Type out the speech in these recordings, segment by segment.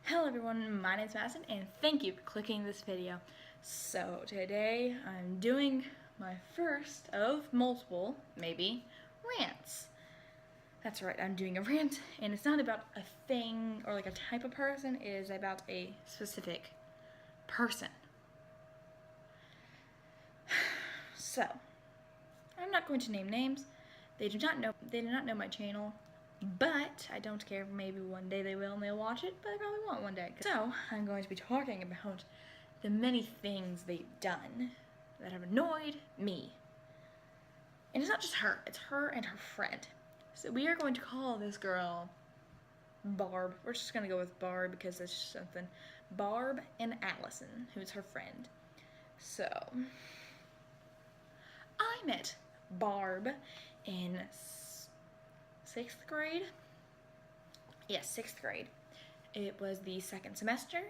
Hello everyone, my name is Madison and thank you for clicking this video. So today I'm doing my first of multiple, maybe, rants. That's right, I'm doing a rant and it's not about a thing or like a type of person, it is about a specific person. So, I'm not going to name names. They do not know my channel. But I don't care, maybe one day they will and they'll watch it, but I probably won't one day. So, I'm going to be talking about the many things they've done that have annoyed me. And it's not just her, it's her and her friend. So we are going to call this girl Barb. We're just going to go with Barb because it's just something. Barb and Allison, who's her friend. So, I met Barb in 6th grade. Yes, 6th grade. It was the second semester,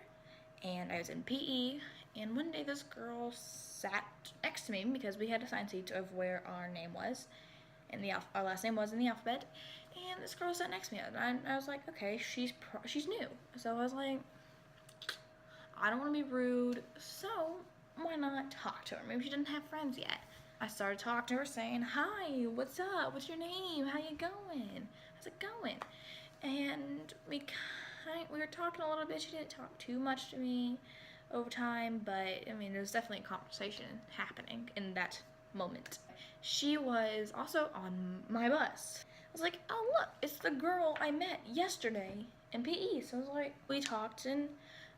and I was in PE, and one day this girl sat next to me because we had assigned seats of where our name was, and our last name was in the alphabet, and this girl sat next to me, and I was like, okay, she's new, so I was like, I don't want to be rude, so why not talk to her? Maybe she didn't have friends yet. I started talking to her saying, hi, what's up? What's your name? How you going? How's it going? And we were talking a little bit. She didn't talk too much to me over time, but I mean, there was definitely a conversation happening in that moment. She was also on my bus. I was like, oh look, it's the girl I met yesterday in PE. So I was like, we talked and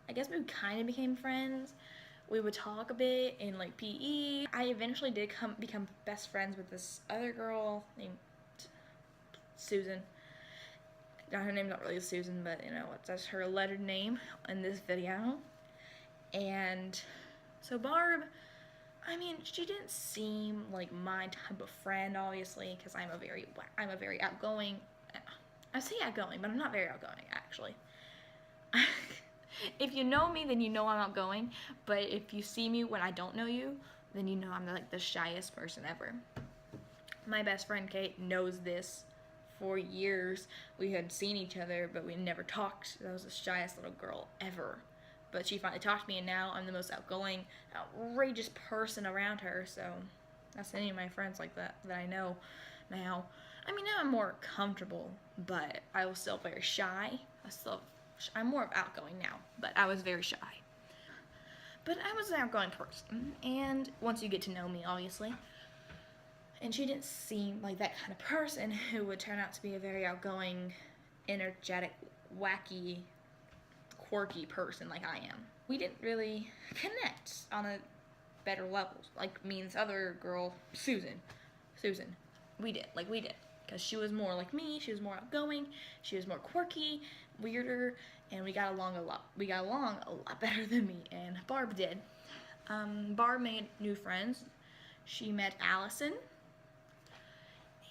I guess we kind of became friends. We would talk a bit in like PE. I eventually did become best friends with this other girl named Susan. Now her name's not really Susan, but you know what? That's her lettered name in this video. And so Barb, I mean, she didn't seem like my type of friend, obviously, because I'm a very outgoing. I say outgoing, but I'm not very outgoing actually. If you know me, then you know I'm outgoing, but if you see me when I don't know you, then you know I'm like the shyest person ever. My best friend Kate knows this. For years, we had seen each other, but we never talked. I was the shyest little girl ever. But she finally talked to me, and now I'm the most outgoing, outrageous person around her, so that's any of my friends like that I know now. I mean, now I'm more comfortable, but I was still very shy. I'm more outgoing now, but I was very shy. But I was an outgoing person, and once you get to know me, obviously, and she didn't seem like that kind of person who would turn out to be a very outgoing, energetic, wacky, quirky person like I am. We didn't really connect on a better level, like me and this other girl, Susan. We did. Because she was more like me, she was more outgoing, she was more quirky, weirder, and we got along a lot better than me, and Barb did. Barb made new friends. She met Allison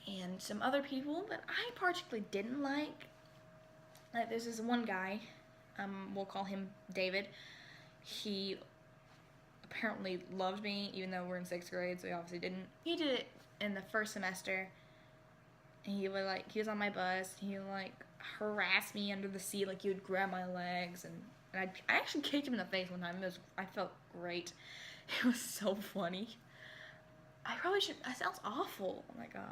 and some other people that I particularly didn't like. There's this one guy, we'll call him David. He apparently loved me, even though we're in 6th grade, so he obviously didn't. He did it in the first semester. He was on my bus, he would like harass me under the seat, like he would grab my legs, and I actually kicked him in the face one time. I felt great. It was so funny. I probably should, that sounds awful, oh my gosh.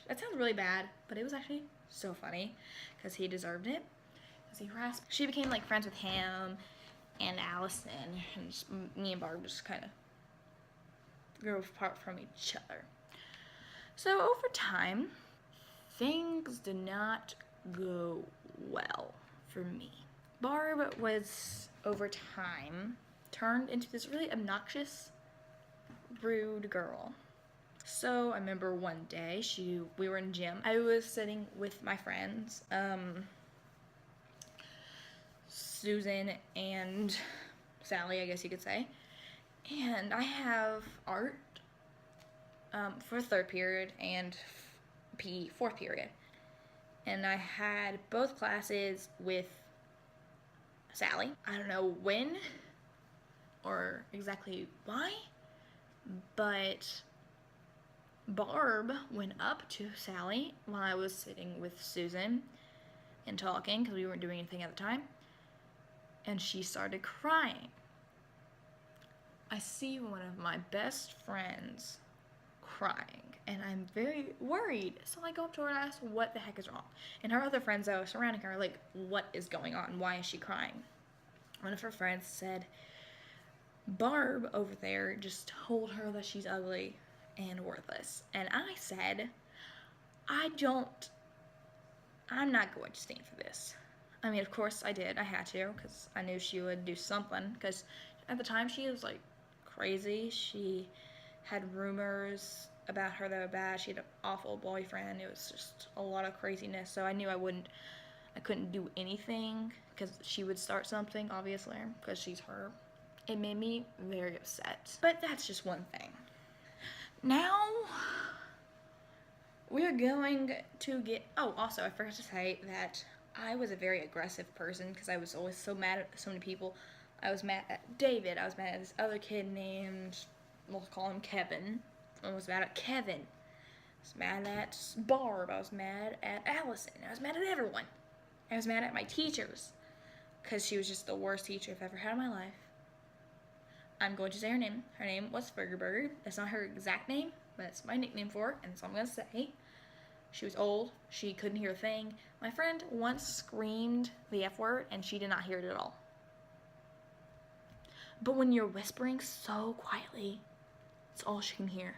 That sounds really bad, but it was actually so funny, because he deserved it, because he harassed me. She became like friends with him, and Allison, and just, me and Barb just kind of grew apart from each other. So over time, things did not go well for me. Barb was, over time, turned into this really obnoxious, rude girl. So I remember one day, we were in gym. I was sitting with my friends, Susan and Sally, I guess you could say. And I have art for 3rd period and PE 4th period. And I had both classes with Sally. I don't know when or exactly why, but Barb went up to Sally while I was sitting with Susan and talking, because we weren't doing anything at the time. and she started crying. I see one of my best friends crying, and I'm very worried. So I go up to her and ask, what the heck is wrong? And her other friends, though, surrounding her, are like, what is going on? Why is she crying? One of her friends said, Barb over there just told her that she's ugly and worthless. And I said, I'm not going to stand for this. I mean, of course I did. I had to, because I knew she would do something. Because at the time, she was, like, crazy. She had rumors about her that were bad. She had an awful boyfriend. It was just a lot of craziness. So I knew I couldn't do anything, because she would start something, obviously, because she's her. It made me very upset. But that's just one thing. Now, we're going to get... Oh, also, I forgot to say that I was a very aggressive person because I was always so mad at so many people. I was mad at David. I was mad at this other kid named... We'll call him Kevin. I was mad at Kevin. I was mad at Barb. I was mad at Allison. I was mad at everyone. I was mad at my teachers because she was just the worst teacher I've ever had in my life. I'm going to say her name. Her name was Burger. That's not her exact name, but it's my nickname for her, and that's all I'm going to say. She was old. She couldn't hear a thing. My friend once screamed the F word, and she did not hear it at all. But when you're whispering so quietly, it's all she can hear.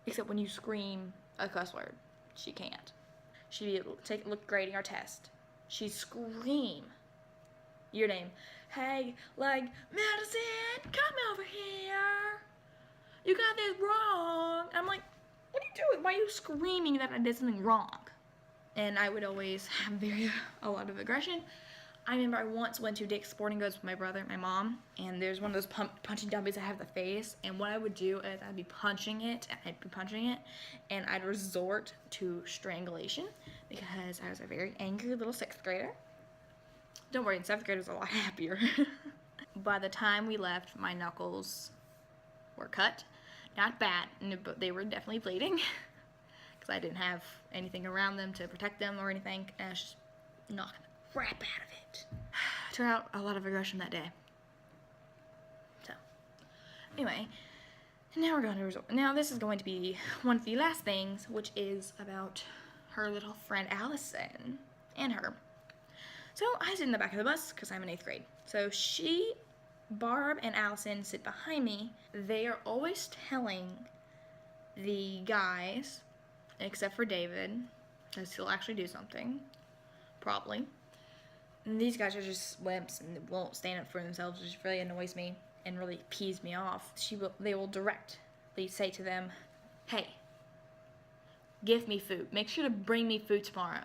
Except when you scream a cuss word, she can't. She'd look grading our test. She'd scream your name. Hey, like, Madison, come over here. You got this wrong. I'm like, what are you doing? Why are you screaming that I did something wrong? And I would always have a lot of aggression. I remember I once went to Dick's Sporting Goods with my brother and my mom, and there's one of those punching dummies that have the face, and what I would do is I'd be punching it, and I'd resort to strangulation because I was a very angry little 6th grader. Don't worry, in 7th grade I was a lot happier. By the time we left, my knuckles were cut. Not bad, but they were definitely bleeding because I didn't have anything around them to protect them or anything, and I was just knocking the crap out of it. Turned out a lot of aggression that day. So, anyway, now we're going to resort. Now this is going to be one of the last things, which is about her little friend Allison and her. So I sit in the back of the bus because I'm in 8th grade. So Barb and Allison sit behind me. They are always telling the guys, except for David, because he'll actually do something, probably. And these guys are just wimps and won't stand up for themselves, which really annoys me and really pees me off. They will directly say to them, hey, give me food. Make sure to bring me food tomorrow.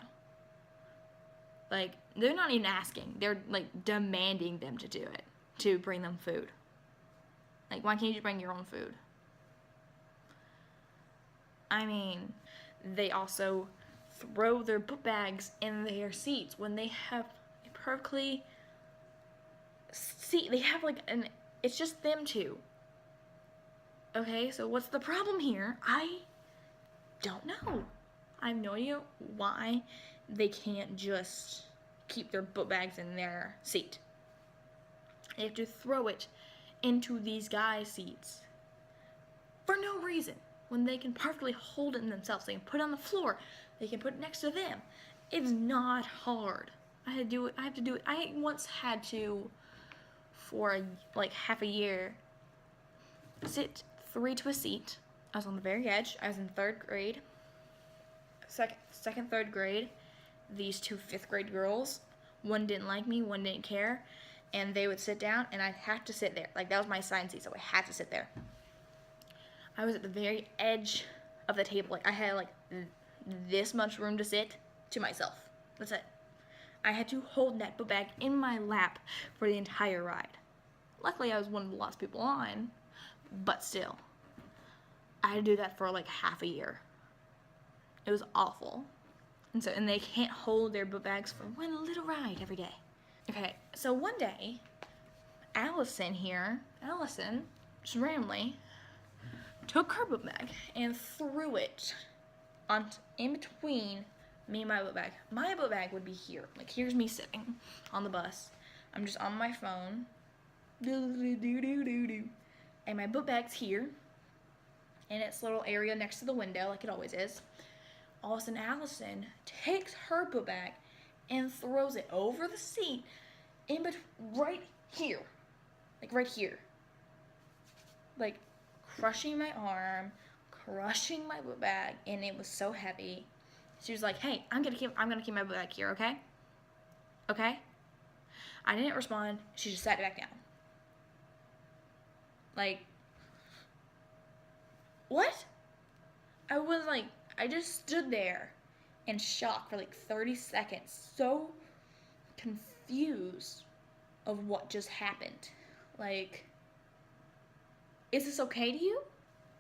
Like, they're not even asking. They're, like, demanding them to do it, to bring them food. Like, why can't you bring your own food? I mean, they also throw their book bags in their seats when they have a perfectly seat. They have, like, it's just them two. Okay, so what's the problem here? I don't know. I have no idea why they can't just keep their book bags in their seat. They have to throw it into these guys' seats for no reason when they can perfectly hold it in themselves. They can put it on the floor. They can put it next to them. It's not hard. I have to do it. I once had to, for like half a year, sit 3 to a seat. I was on the very edge. I was in 3rd grade. Second, 3rd grade. These 2 5th grade girls, one didn't like me, one didn't care, and they would sit down, and I'd have to sit there. Like, that was my assigned seat, so I had to sit there. I was at the very edge of the table. Like, I had, like, this much room to sit to myself. That's it. I had to hold that book bag in my lap for the entire ride. Luckily, I was one of the last people on, but still. I had to do that for, like, half a year. It was awful. And they can't hold their book bags for one little ride every day. Okay, so one day, Allison, just randomly, took her book bag and threw it in between me and my book bag. My book bag would be here. Like, here's me sitting on the bus. I'm just on my phone. And my book bag's here. In its little area next to the window, like it always is. All of a sudden, Allison takes her book bag and throws it over the seat right here. Like, right here. Like, crushing my arm, crushing my book bag, and it was so heavy. She was like, "Hey, I'm gonna keep my book bag here, okay? Okay?" I didn't respond. She just sat it back down. Like, what? I just stood there in shock for like 30 seconds, so confused of what just happened. Like, is this okay to you?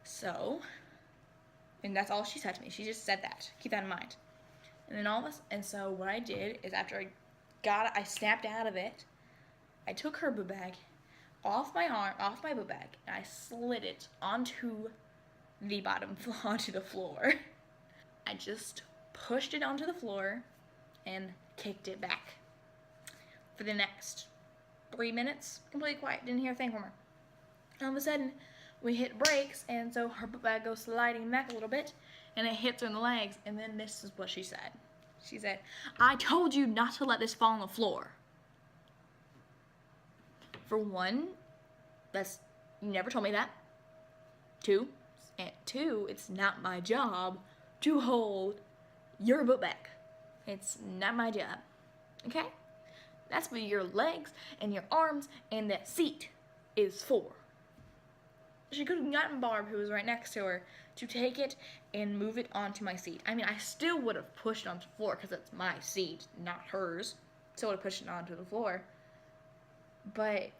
So, and that's all she said to me. She just said that. Keep that in mind. And then and so what I did is after I snapped out of it. I took her book bag off my arm, off my book bag, and I slid it onto the floor. I just pushed it onto the floor and kicked it back. For the next 3 minutes, completely quiet, didn't hear a thing from her. All of a sudden, we hit brakes, and so her book bag goes sliding back a little bit, and it hits her in the legs, and then this is what she said. She said, "I told you not to let this fall on the floor." For one, you never told me that. Two, it's not my job to hold your book bag. It's not my job. Okay? That's what your legs and your arms and that seat is for. She could have gotten Barb, who was right next to her, to take it and move it onto my seat. I mean, I still would have pushed it onto the floor because it's my seat, not hers. Still would have pushed it onto the floor. But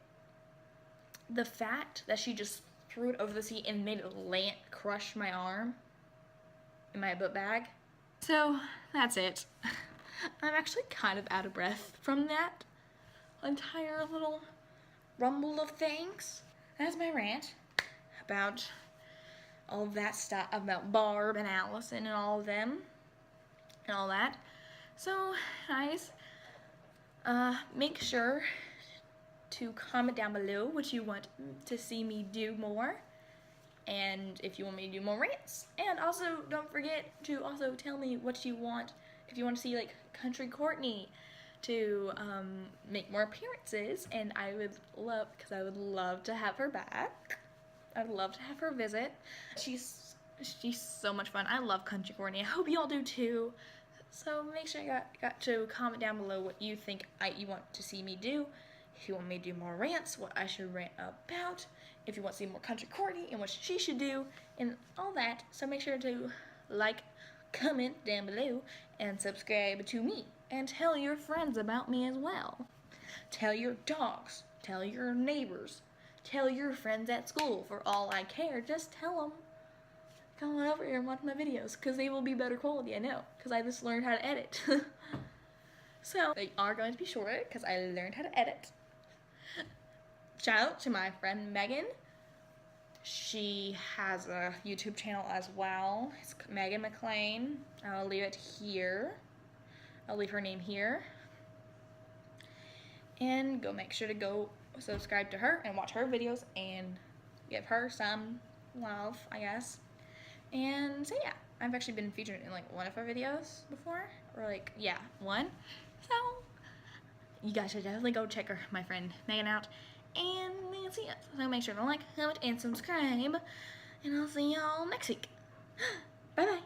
the fact that she just threw it over the seat and made it crush my arm in my book bag. So, that's it. I'm actually kind of out of breath from that entire little rumble of things. That's my rant about all of that stuff, about Barb and Allison and all of them and all that. So, guys, make sure to comment down below what you want to see me do more, and if you want me to do more rants. And also, don't forget to also tell me what you want, if you want to see, like, Country Courtney to make more appearances, and I would love to have her back. I'd love to have her visit. She's so much fun. I love Country Courtney. I hope you all do too. So make sure you got to comment down below what you think you want to see me do. If you want me to do more rants, what I should rant about. If you want to see more Country Courtney and what she should do, and all that. So make sure to like, comment down below, and subscribe to me. And tell your friends about me as well. Tell your dogs. Tell your neighbors. Tell your friends at school. For all I care, just tell them. Come on over here and watch my videos, because they will be better quality, I know, because I just learned how to edit. So, they are going to be shorter, because I learned how to edit. Shout out to my friend Megan. She has a YouTube channel as well. It's Megan McLean. I'll leave it here. I'll leave her name here. And make sure to go subscribe to her and watch her videos and give her some love, I guess. And so yeah, I've actually been featured in like one of her videos before, or like, yeah, one. So you guys should definitely go check my friend Megan out, and that's it. So make sure to like, comment, and subscribe, and I'll see y'all next week. Bye bye.